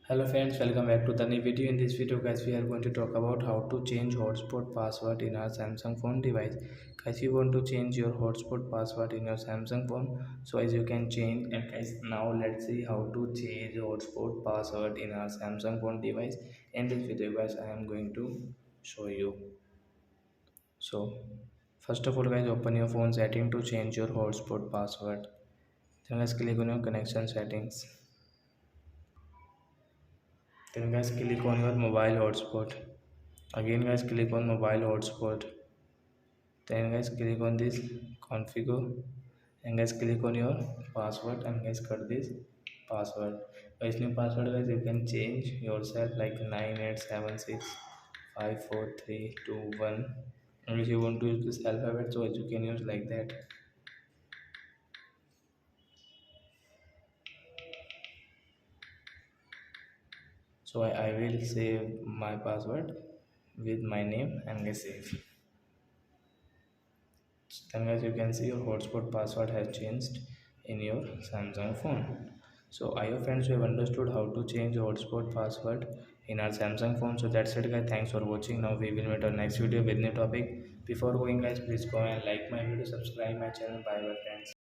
Hello friends, welcome back to the new video. In this video guys, we are going to talk about how to change hotspot password in our Samsung phone device. Guys, you want to change your hotspot password in your Samsung phone, so as you can change. And guys, now let's see how to change hotspot password in our Samsung phone device. In this video guys, I am going to show you. So first of all guys, open your phone setting to change your hotspot password. Then guys, click on your connection settings. Then guys, click on your mobile hotspot. Again guys, click on mobile hotspot. Then guys, click on this configure, and guys, click on your password, and guys, cut this password. Guys, new password guys, you can change yourself like 9876544321. And if you want to use this alphabet, so you can use like that. So I will save my password with my name and guys save. Then guys, you can see your hotspot password has changed in your Samsung phone. So I hope friends you have understood how to change hotspot password in our Samsung phone. So that's it guys, thanks for watching. Now we will meet our next video with new topic. Before going guys, please go and like my video, subscribe my channel. Bye bye friends.